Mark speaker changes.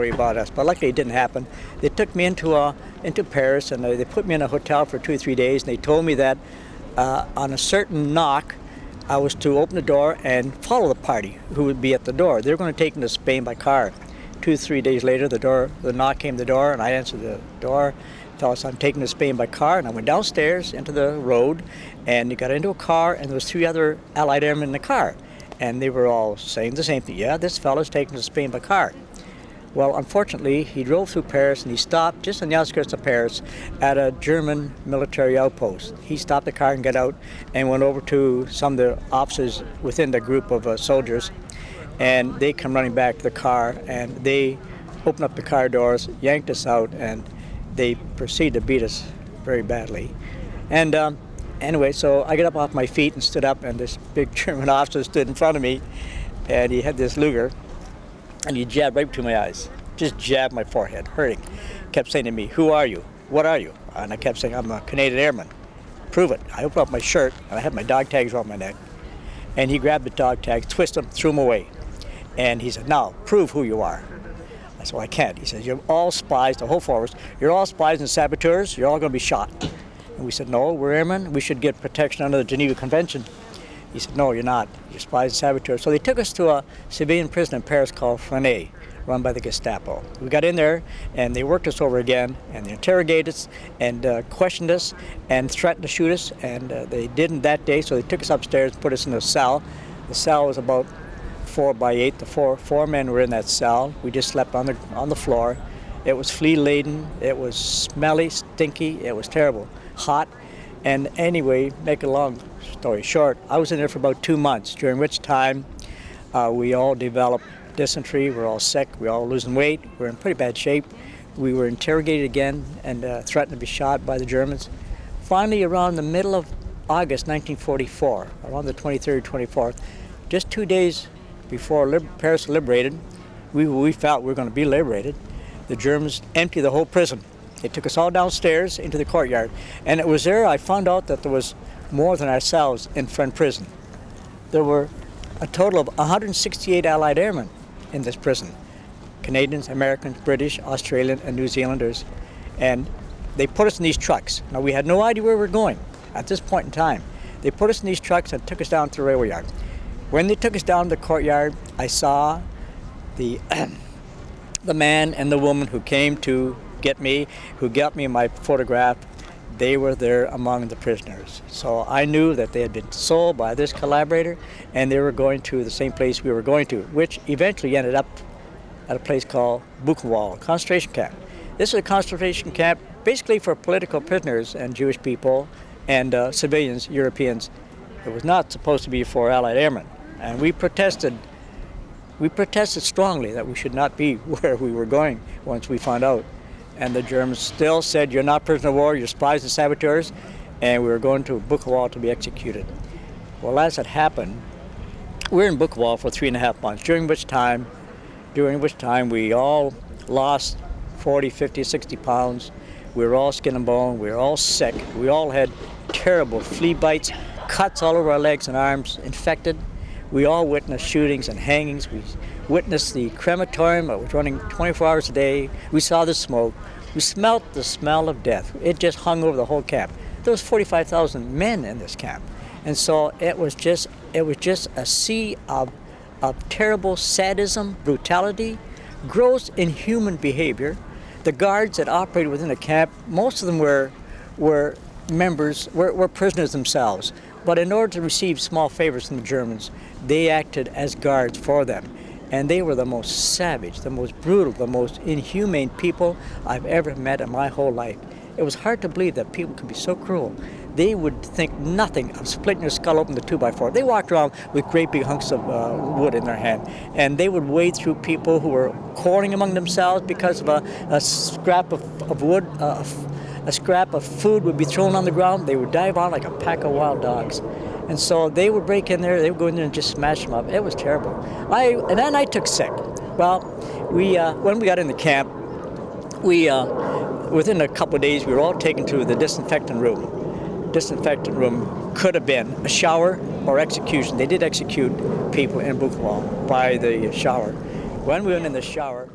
Speaker 1: worry about us. But luckily it didn't happen. They took me into Paris, and they put me in a hotel for 2 or 3 days, and they told me that on a certain knock, I was to open the door and follow the party who would be at the door. They were going to take me to Spain by car. 2 or 3 days later, the knock came to the door, and I answered the door. Tell us I'm taking to Spain by car, and I went downstairs into the road, and he got into a car, and there was 3 other Allied airmen in the car, and they were all saying the same thing. Yeah, this fellow's taken to Spain by car. Well, unfortunately, he drove through Paris, and he stopped just on the outskirts of Paris at a German military outpost. He stopped the car and got out and went over to some of the officers within the group of soldiers, and they come running back to the car, and they opened up the car doors, yanked us out, and they proceeded to beat us very badly. And anyway, so I got up off my feet and stood up, and this big German officer stood in front of me, and he had this Luger, and he jabbed right between my eyes, just jabbed my forehead, hurting. Kept saying to me, "Who are you? What are you?" And I kept saying, "I'm a Canadian airman." "Prove it." I opened up my shirt, and I had my dog tags around my neck. And he grabbed the dog tags, twisted them, threw them away. And he said, "Now, prove who you are." I said, "Well, I can't." He says, "You're all spies, the whole force. You're all spies and saboteurs. You're all going to be shot." And we said, "No, we're airmen. We should get protection under the Geneva Convention." He said, "No, you're not. You're spies and saboteurs." So they took us to a civilian prison in Paris called Fresnay, run by the Gestapo. We got in there, and they worked us over again, and they interrogated us and questioned us and threatened to shoot us, and they didn't that day, so they took us upstairs and put us in a cell. The cell was about 4 by 8. The four men were in that cell. We just slept on the floor. It was flea-laden. It was smelly, stinky. It was terrible, hot. And anyway, make a long story short, I was in there for about 2 months, during which time we all developed dysentery. We're all sick. We're all losing weight. We're in pretty bad shape. We were interrogated again and threatened to be shot by the Germans. Finally, around the middle of August 1944, around the 23rd, 24th, just 2 days before Paris liberated, we felt we were going to be liberated, the Germans emptied the whole prison. They took us all downstairs into the courtyard, and it was there I found out that there was more than ourselves in French prison. There were a total of 168 Allied airmen in this prison. Canadians, Americans, British, Australian, and New Zealanders. And they put us in these trucks. Now, we had no idea where we were going at this point in time. They put us in these trucks and took us down to the railway yard. When they took us down to the courtyard, I saw the man and the woman who came to get me, who got me my photograph. They were there among the prisoners. So I knew that they had been sold by this collaborator, and they were going to the same place we were going to, which eventually ended up at a place called Buckenwald, concentration camp. This is a concentration camp basically for political prisoners and Jewish people and civilians, Europeans. It was not supposed to be for Allied airmen. And we protested strongly that we should not be where we were going once we found out. And the Germans still said, "You're not prisoner of war, you're spies and saboteurs," and we were going to Buchenwald to be executed. Well, as it happened, we were in Buchenwald for 3.5 months, during which time we all lost 40, 50, 60 pounds. We were all skin and bone, we were all sick, we all had terrible flea bites, cuts all over our legs and arms, infected. We all witnessed shootings and hangings. We witnessed the crematorium that was running 24 hours a day. We saw the smoke. We smelt the smell of death. It just hung over the whole camp. There was 45,000 men in this camp. And so it was just a sea of terrible sadism, brutality, gross inhuman behavior. The guards that operated within the camp, most of them were prisoners themselves. But in order to receive small favors from the Germans, they acted as guards for them. And they were the most savage, the most brutal, the most inhumane people I've ever met in my whole life. It was hard to believe that people could be so cruel. They would think nothing of splitting your skull open to 2x4. They walked around with great big hunks of wood in their hand, and they would wade through people who were quarreling among themselves because of a scrap of wood. A scrap of food would be thrown on the ground. They would dive on like a pack of wild dogs. And so they would break in there, they would go in there and just smash them up. It was terrible. And then I took sick. Well, when we got in the camp, within a couple of days, we were all taken to the disinfectant room. Disinfectant room could have been a shower or execution. They did execute people in Buchenwald by the shower. When we went in the shower,